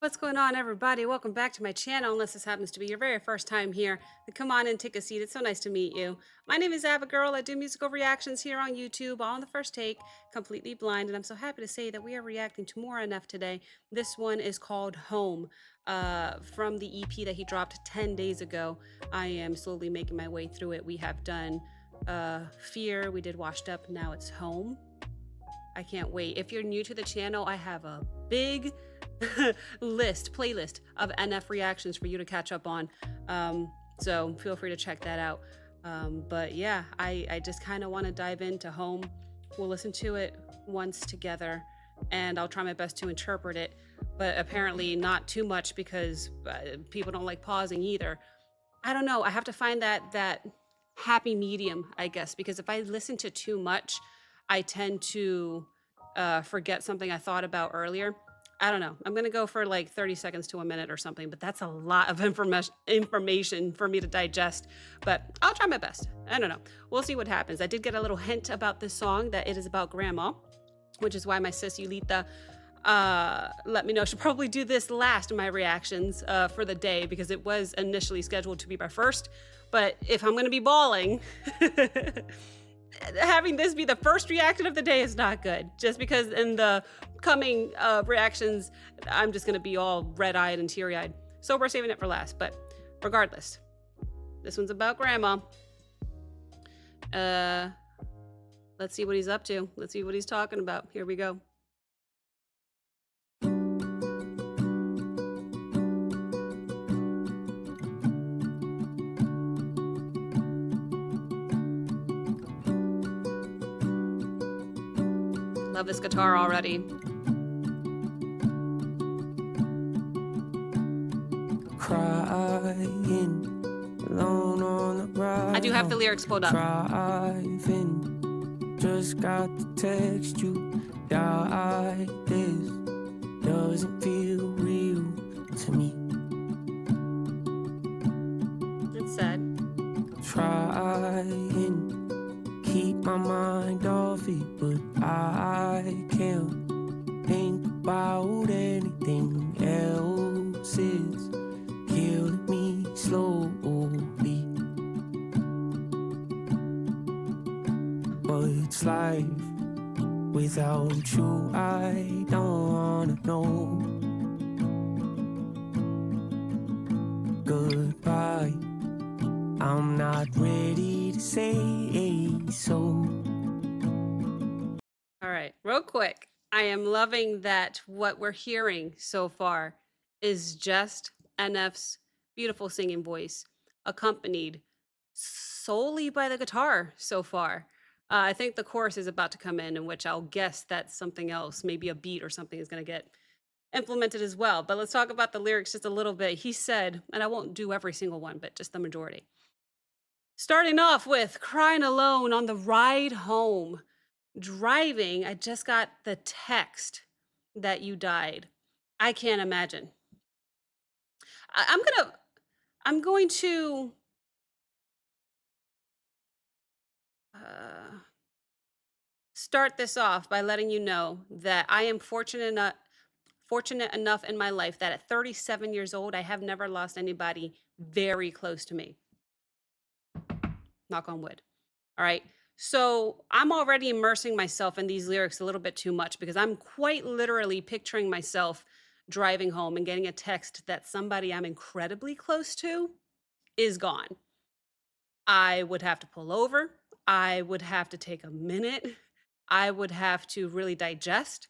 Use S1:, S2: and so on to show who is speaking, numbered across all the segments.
S1: What's going on, everybody? Welcome back to my channel. Unless this happens to be your very first time here, then come on and take a seat. It's so nice to meet you. My name is Abigail. I do musical reactions here on YouTube, all on the first take, completely blind. And I'm so happy to say that we are reacting to more enough today. This one is called Home, from the EP that he dropped 10 days ago. I am slowly making my way through it. We have done Fear, we did Washed Up, now it's Home. I can't wait. If you're new to the channel, I have a big playlist of NF reactions for you to catch up on. So feel free to check that out. But yeah, I just kind of want to dive into Home. We'll listen to it once together and I'll try my best to interpret it, but apparently not too much because people don't like pausing either. I don't know. I have to find that happy medium, I guess, because if I listen to too much, I tend to forget something I thought about earlier. I don't know. I'm gonna go for like 30 seconds to a minute or something, but that's a lot of information for me to digest. But I'll try my best. I don't know. We'll see what happens. I did get a little hint about this song that it is about grandma, which is why my sis Yulita let me know. She'll probably do this last in my reactions for the day because it was initially scheduled to be my first. But if I'm gonna be bawling, having this be the first reaction of the day is not good. Just because in the coming reactions, I'm just gonna be all red-eyed and teary-eyed. So we're saving it for last. But regardless, this one's about grandma. Let's see what he's up to. Let's see what he's talking about. Here we go. Love this guitar already.
S2: Crying alone on the ride.
S1: I do have the lyrics pulled up.
S2: Driving, just got to text you. Die, this doesn't feel real to me.
S1: It's sad.
S2: Trying, keep my mind off it, but I can't think about anything else. It's killing me slowly, but it's life without you. I don't wanna know. Goodbye, I'm not ready to say so.
S1: All right, real quick. I am loving that what we're hearing so far is just NF's beautiful singing voice, accompanied solely by the guitar so far. I think the chorus is about to come in which I'll guess that something else, maybe a beat or something, is going to get implemented as well. But let's talk about the lyrics just a little bit. He said, and I won't do every single one, but just the majority. Starting off with crying alone on the ride home. Driving, I just got the text that you died. I can't imagine. I'm going to start this off by letting you know that I am fortunate enough in my life that at 37 years old, I have never lost anybody very close to me. Knock on wood. All right. So I'm already immersing myself in these lyrics a little bit too much because I'm quite literally picturing myself driving home and getting a text that somebody I'm incredibly close to is gone. I would have to pull over. I would have to take a minute. I would have to really digest.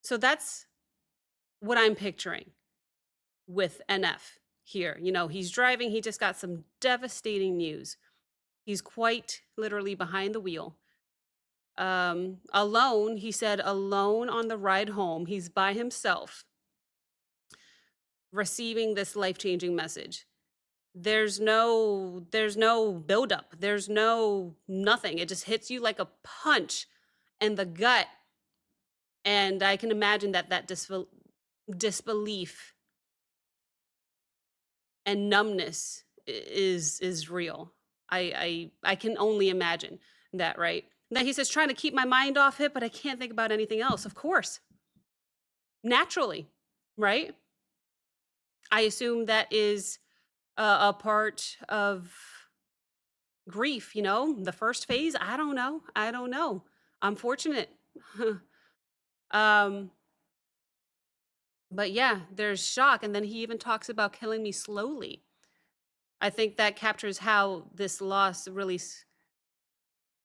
S1: So that's what I'm picturing with NF here. You know, he's driving. He just got some devastating news. He's quite literally behind the wheel. Alone, he said, alone on the ride home. He's by himself, receiving this life-changing message. There's no buildup. There's no nothing. It just hits you like a punch in the gut. And I can imagine that disbelief and numbness is real. I can only imagine that, right? Then he says, trying to keep my mind off it, but I can't think about anything else. Of course. Naturally. right? I assume that is a part of grief, the first phase. I don't know. I don't know. I'm fortunate. um, but yeah, there's shock. And then he even talks about killing me slowly. I think that captures how this loss really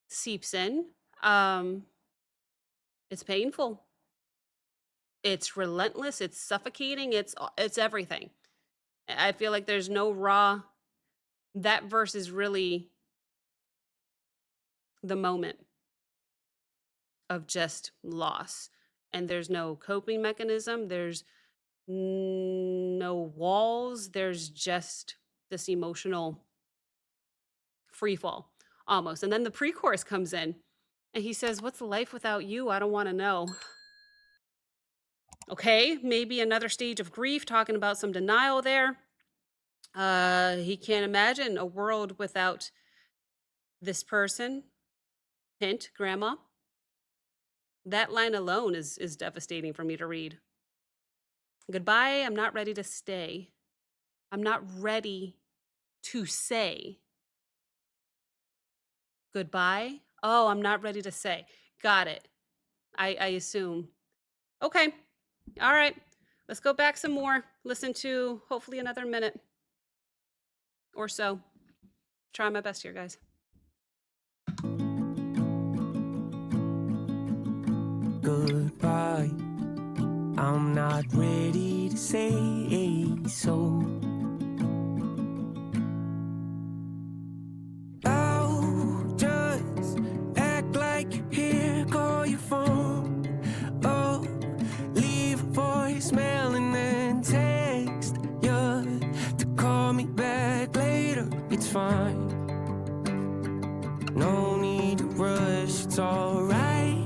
S1: seeps in. Um, it's painful. It's relentless. It's suffocating. It's everything. I feel like there's no raw. That verse is really the moment of just loss. And there's no coping mechanism, there's no walls, there's just this emotional free fall almost. And then the pre-chorus comes in and he says, "What's life without you? I don't want to know." Okay, maybe another stage of grief, talking about some denial there. He can't imagine a world without this person. Hint, grandma. That line alone is devastating for me to read. Goodbye, I'm not ready to stay. I'm not ready to say goodbye. Oh, I'm not ready to say. Got it. I assume. Okay. All right. Let's go back some more. Listen to hopefully another minute or so. Try my best here, guys.
S2: Goodbye. I'm not ready to say so. I'll just act like you're here, call your phone. Oh, leave a voicemail and then text you to call me back later. It's fine. No need to rush, it's alright.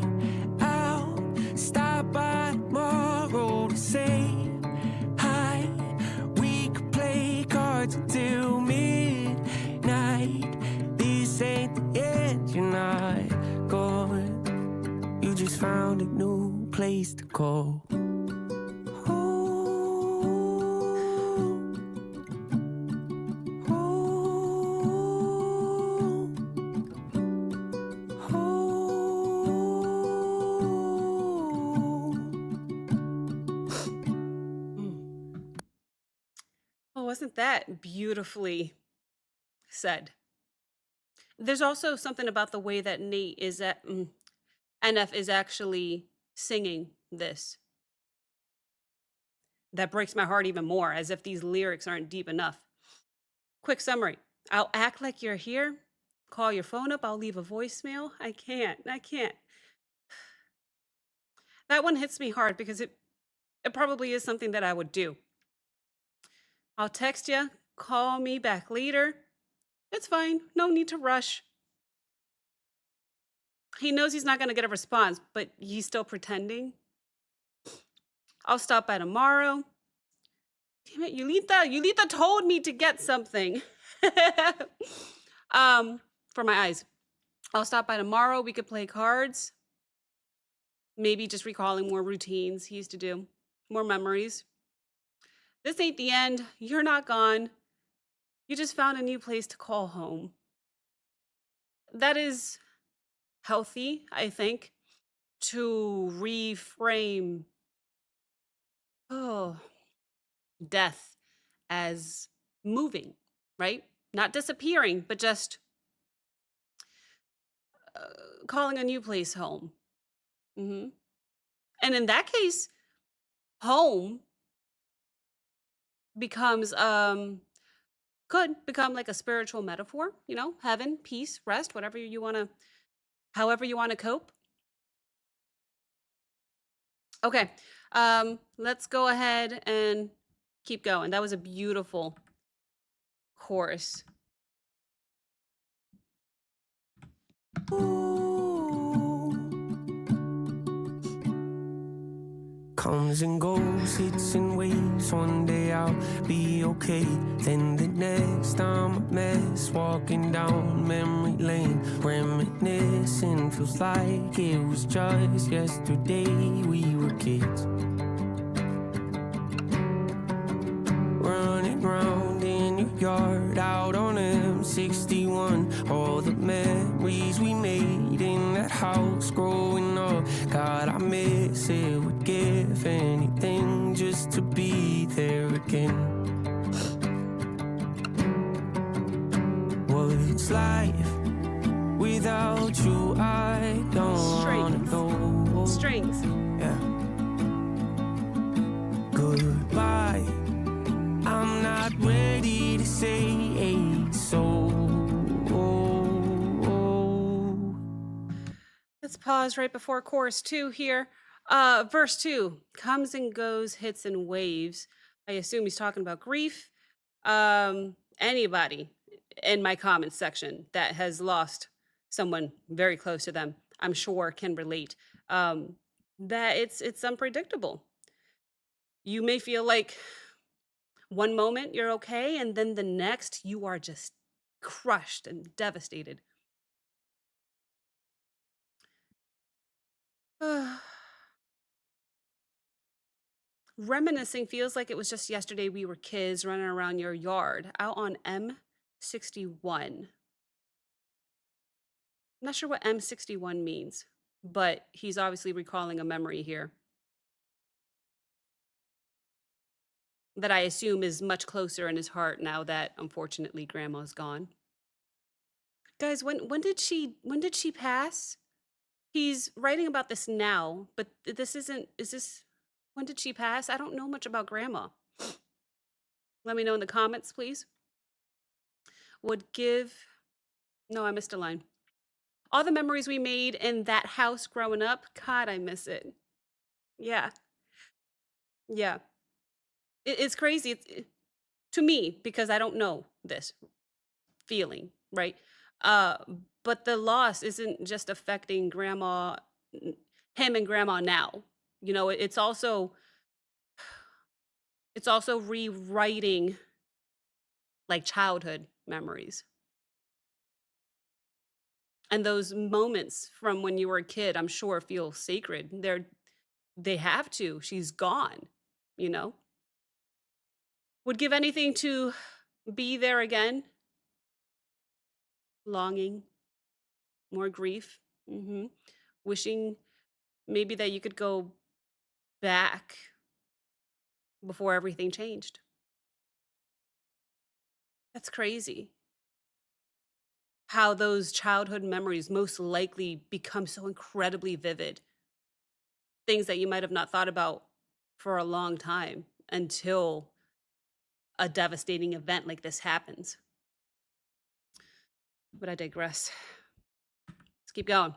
S2: I'll stop by tomorrow to say hi. We could play cards until midnight. This ain't the end, you're not gone. You just found a new place to call.
S1: Oh, wasn't that beautifully said? There's also something about the way that NF is actually singing this that breaks my heart even more, as if these lyrics aren't deep enough. Quick summary: I'll act like you're here, call your phone up, I'll leave a voicemail. I can't. That one hits me hard because it probably is something that I would do. I'll text you, call me back later. It's fine. No need to rush. He knows he's not going to get a response, but he's still pretending. I'll stop by tomorrow. Damn it, Yulita told me to get something. For my eyes. I'll stop by tomorrow. We could play cards. Maybe just recalling more routines he used to do, more memories. This ain't the end. You're not gone. You just found a new place to call home. That is healthy, I think, to reframe death as moving, right? Not disappearing, but just calling a new place home. Hmm. And in that case, home becomes could become like a spiritual metaphor, heaven, peace, rest, however you want to cope. Okay. Let's go ahead and keep going. That was a beautiful chorus.
S2: Comes and goes, hits and waves. One day I'll be okay, then the next I'm a mess. Walking down memory lane, reminiscing. Feels like it was just yesterday we were kids. house growing up. God, I miss it. Would give anything just to be there again. What's life without you? I don't wanna know.
S1: Strings.
S2: Yeah. Goodbye. I'm not ready to say so.
S1: Let's pause right before chorus 2 here. Verse 2 comes and goes, hits and waves. I assume he's talking about grief. Anybody in my comments section that has lost someone very close to them, I'm sure can relate. That it's unpredictable. You may feel like one moment you're okay, and then the next you are just crushed and devastated. Reminiscing feels like it was just yesterday we were kids running around your yard out on M61. I'm not sure what M61 means, but he's obviously recalling a memory here that I assume is much closer in his heart now that unfortunately grandma's gone. Guys, when did she pass? He's writing about this now, but this isn't is this when did she pass? I don't know much about grandma. Let me know in the comments, please. Would give No, I missed a line. All the memories we made in that house growing up, God, I miss it. Yeah. Yeah. It's crazy. To me, because I don't know this feeling, right? Uh, but the loss isn't just affecting grandma, n- him and grandma now. It's also rewriting like childhood memories. And those moments from when you were a kid, I'm sure feel sacred. They have to. She's gone, you know? Would give anything to be there again. Longing, more grief. Wishing maybe that you could go back before everything changed. That's crazy. How those childhood memories most likely become so incredibly vivid. Things that you might have not thought about for a long time until a devastating event like this happens. But I digress. Let's keep going.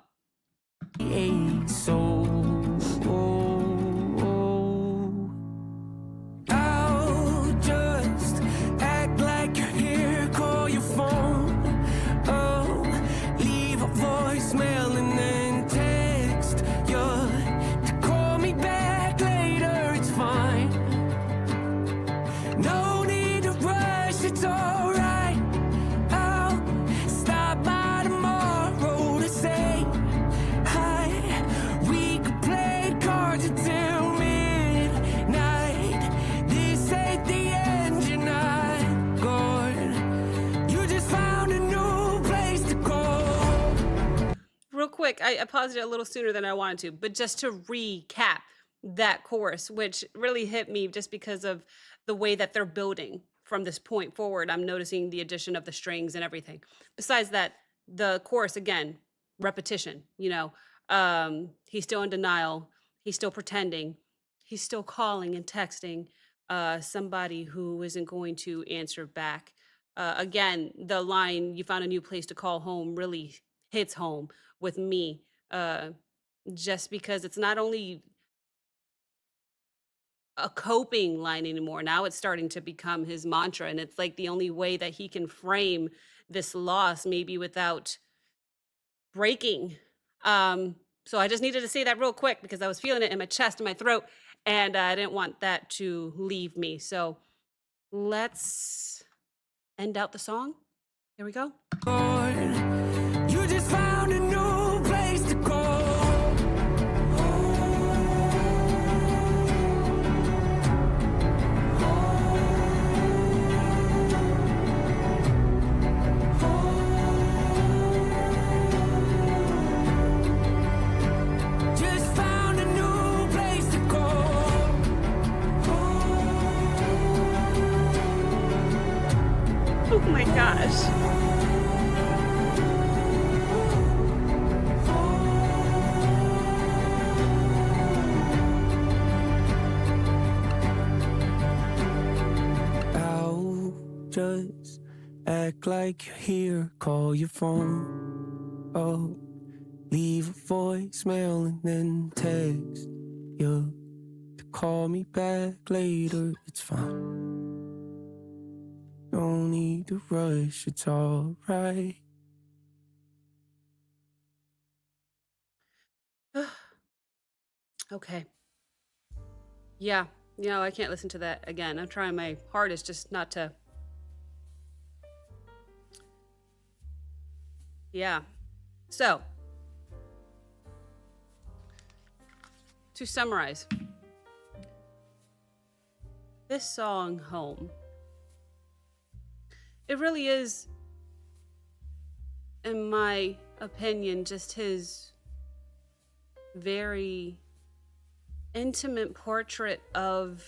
S2: So I'll just act like you're here, call your phone, leave a voicemail and then text you to call me back later. It's fine, no need to rush, it's alright. I'll stop by tomorrow to say hi. We could play cards until midnight. This ain't the end, you're not gone. You just found a new place to go.
S1: Real quick, I paused it a little sooner than I wanted to, but just to recap that chorus, which really hit me just because of the way that they're building from this point forward. I'm noticing the addition of the strings and everything. Besides that, the chorus again, repetition, he's still in denial, he's still pretending, he's still calling and texting somebody who isn't going to answer back. Again, the line, "You found a new place to call home," really hits home with me, just because it's not only a coping line anymore. Now it's starting to become his mantra, and it's like the only way that he can frame this loss, maybe without breaking. So I just needed to say that real quick because I was feeling it in my chest and my throat, and I didn't want that to leave me. So let's end out the song. Here we go.
S2: You just found a new place to go. Act like you're here, call your phone. Oh, leave a voicemail and then text you to call me back later. It's fine. No need to rush, it's alright.
S1: Okay. Yeah. I can't listen to that again. I'm trying my hardest just not to. Yeah. So, to summarize, this song, Home, it really is, in my opinion, just his very intimate portrait of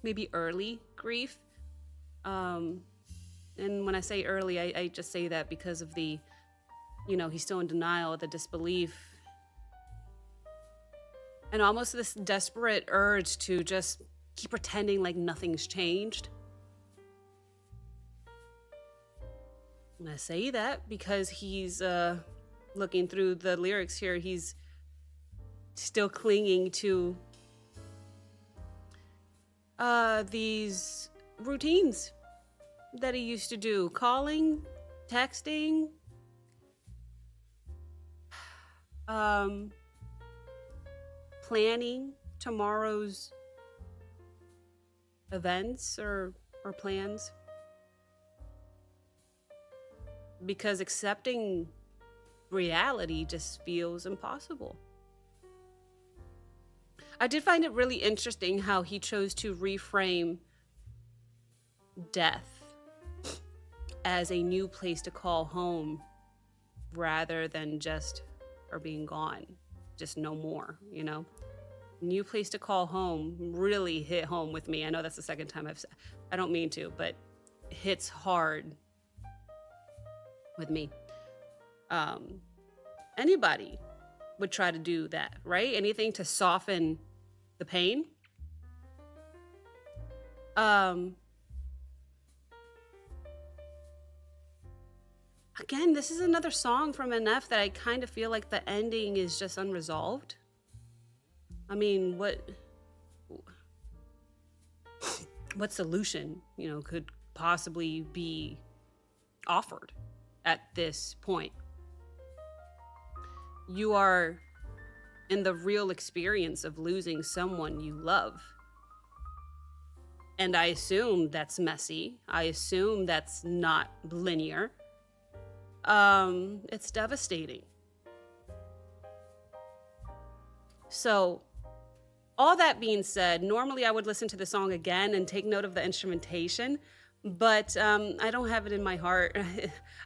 S1: maybe early grief. And when I say early, I just say that because of the, he's still in denial, the disbelief, and almost this desperate urge to just keep pretending like nothing's changed. And I say that because he's looking through the lyrics here, he's still clinging to these routines that he used to do, calling, texting, planning tomorrow's events or plans, because accepting reality just feels impossible. I did find it really interesting how he chose to reframe death as a new place to call home rather than just or being gone, just no more, New place to call home really hit home with me. I know that's the second time I don't mean to, but it hits hard with me. Anybody would try to do that, right? Anything to soften the pain. Again, this is another song from NF that I kind of feel like the ending is just unresolved. I mean, what solution, could possibly be offered at this point? You are in the real experience of losing someone you love. And I assume that's messy. I assume that's not linear. It's devastating. So, all that being said, normally I would listen to the song again and take note of the instrumentation, but I don't have it in my heart.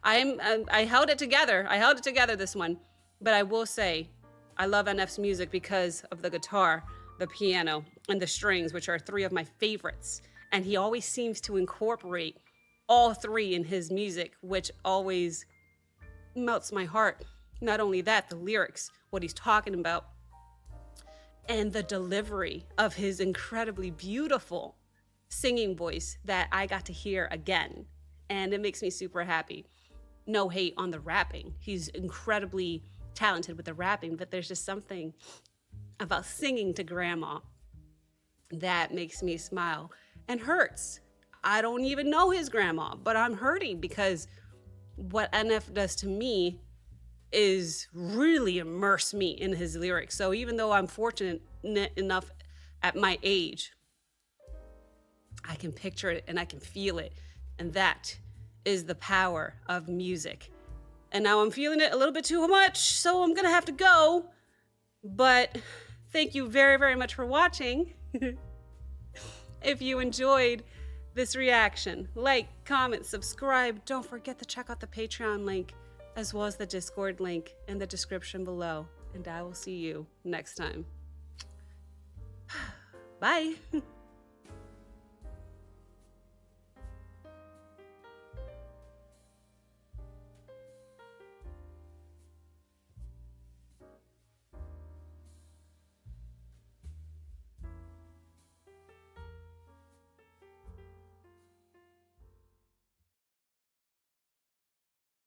S1: I held it together. I held it together, this one. But I will say, I love NF's music because of the guitar, the piano, and the strings, which are three of my favorites. And he always seems to incorporate all three in his music, which always melts my heart. Not only that, the lyrics, what he's talking about, and the delivery of his incredibly beautiful singing voice that I got to hear again. And it makes me super happy. No hate on the rapping. He's incredibly talented with the rapping, but there's just something about singing to grandma that makes me smile and hurts. I don't even know his grandma, but I'm hurting because what NF does to me is really immerse me in his lyrics. So even though I'm fortunate enough at my age, I can picture it and I can feel it. And that is the power of music. And now I'm feeling it a little bit too much, so I'm gonna have to go. But thank you very, very much for watching. If you enjoyed this reaction, like, comment, subscribe. Don't forget to check out the Patreon link as well as the Discord link in the description below. And I will see you next time. Bye.